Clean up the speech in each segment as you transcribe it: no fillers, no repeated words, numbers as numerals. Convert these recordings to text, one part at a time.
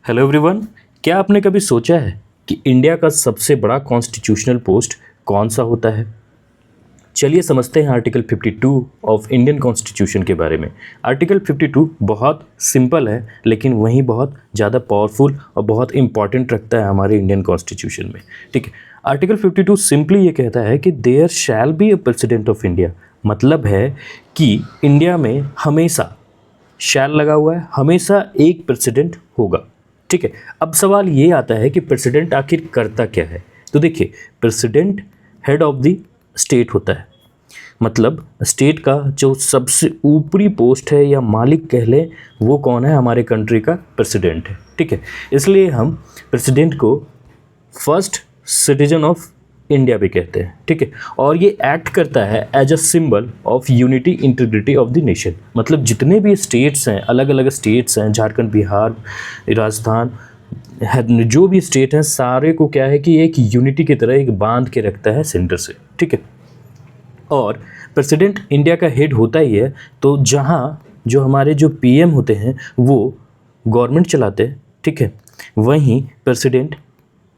Hello everyone, क्या आपने कभी सोचा है कि इंडिया का सबसे बड़ा कॉन्स्टिट्यूशनल पोस्ट कौन सा होता है? चलिए समझते हैं आर्टिकल 52 ऑफ इंडियन कॉन्स्टिट्यूशन के बारे में। आर्टिकल 52 बहुत सिंपल है, लेकिन वहीं बहुत ज़्यादा पावरफुल और बहुत इंपॉर्टेंट रखता है हमारे इंडियन कॉन्स्टिट्यूशन में। ठीक है, आर्टिकल 52 सिंपली ये कहता है कि there shall be a president of India. मतलब है कि इंडिया में हमेशा शैल लगा हुआ है, हमेशा एक प्रेसिडेंट होगा। ठीक है, अब सवाल ये आता है कि प्रेसिडेंट आखिर करता क्या है? तो देखिए, president head of the state होता है। मतलब स्टेट का जो सबसे ऊपरी पोस्ट है या मालिक कह लें, वो कौन है? हमारे कंट्री का प्रेसिडेंट है। ठीक है, इसलिए हम प्रेसिडेंट को फर्स्ट सिटीजन ऑफ इंडिया भी कहते हैं। ठीक है, और ये एक्ट करता है as a symbol of unity integrity of the nation. मतलब जितने भी स्टेट्स हैं, अलग अलग स्टेट्स हैं, झारखंड, बिहार, राजस्थान, जो भी स्टेट हैं, सारे को क्या है कि एक यूनिटी की तरह एक बांध के रखता है सेंटर से। ठीक है, और प्रेसिडेंट इंडिया का हेड होता ही है। तो जहाँ जो हमारे जो पीएम होते हैं वो गवर्नमेंट चलाते हैं। ठीक है, वहीं प्रेसिडेंट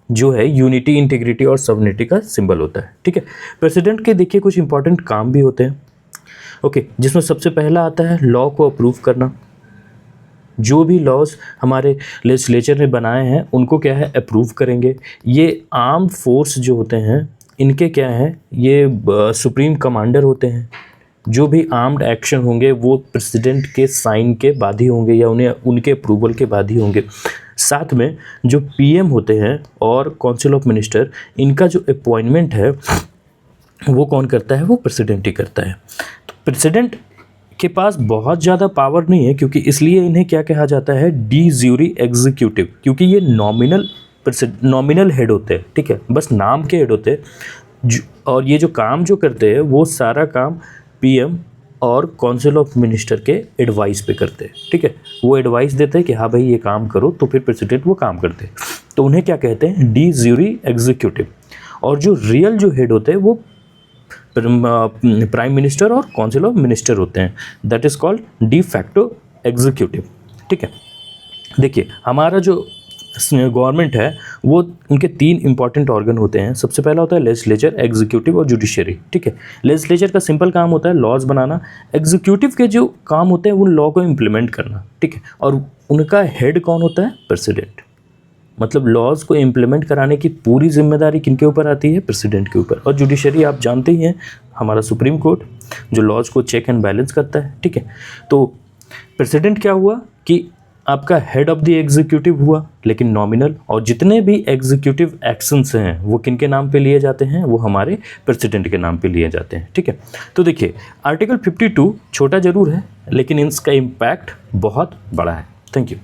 जो है यूनिटी, इंटीग्रिटी और सॉवरेनिटी का सिंबल होता है। ठीक है, प्रेसिडेंट के देखिए कुछ इंपॉर्टेंट काम भी होते हैं। ओके, जिसमें सबसे पहला आता है लॉ को अप्रूव करना। जो भी लॉज हमारे लेजिस्लेचर ने बनाए हैं उनको क्या है, अप्रूव करेंगे। ये आर्म फोर्स जो होते हैं इनके क्या हैं, ये सुप्रीम कमांडर होते हैं। जो भी आर्म्ड एक्शन होंगे वो प्रेसिडेंट के साइन के बाद ही होंगे या उन्हें उनके अप्रूवल के बाद ही होंगे। साथ में जो पीएम होते हैं और काउंसिल ऑफ मिनिस्टर, इनका जो अपॉइंटमेंट है वो कौन करता है? वो प्रेसिडेंट ही करता है। तो प्रेसिडेंट के पास बहुत ज़्यादा पावर नहीं है, क्योंकि इसलिए इन्हें क्या कहा जाता है? डी ज्यूरी एग्जीक्यूटिव, क्योंकि ये नॉमिनल हेड होते हैं। ठीक है, बस नाम के हेड होते हैं। और ये जो काम जो करते हैं वो सारा काम पीएम और काउंसिल ऑफ मिनिस्टर के एडवाइस पे करते हैं। ठीक है, वो एडवाइस देते हैं कि हाँ भाई ये काम करो, तो फिर प्रेसिडेंट वो काम करते हैं। तो उन्हें क्या कहते हैं? D jury executive. और जो रियल जो हेड होते हैं वो प्राइम मिनिस्टर और काउंसिल ऑफ मिनिस्टर होते हैं। That is called de facto executive. ठीक है, देखिए हमारा जो गवर्नमेंट है वो उनके तीन इंपॉर्टेंट ऑर्गन होते हैं। सबसे पहला होता है लेजिस्लेचर, एग्जीक्यूटिव और जुडिशरी। ठीक है, लेजिस्लेचर का सिंपल काम होता है लॉज बनाना। एग्जीक्यूटिव के जो काम होते हैं वो लॉ को इम्प्लीमेंट करना। ठीक है, और उनका हेड कौन होता है? प्रेसिडेंट। मतलब लॉज को इम्प्लीमेंट कराने की पूरी जिम्मेदारी किनके ऊपर आती है? प्रेसिडेंट के ऊपर। और जुडिशरी आप जानते ही हैं, हमारा सुप्रीम कोर्ट जो लॉज को चेक एंड बैलेंस करता है। ठीक है, तो प्रेसिडेंट क्या हुआ कि आपका हेड ऑफ द एग्जीक्यूटिव हुआ, लेकिन नॉमिनल। और जितने भी एग्जीक्यूटिव एक्शंस हैं वो किनके नाम पे लिए जाते हैं? वो हमारे प्रेसिडेंट के नाम पे लिए जाते हैं। ठीक है, तो देखिए आर्टिकल 52 छोटा ज़रूर है, लेकिन इसका इम्पैक्ट बहुत बड़ा है। Thank you.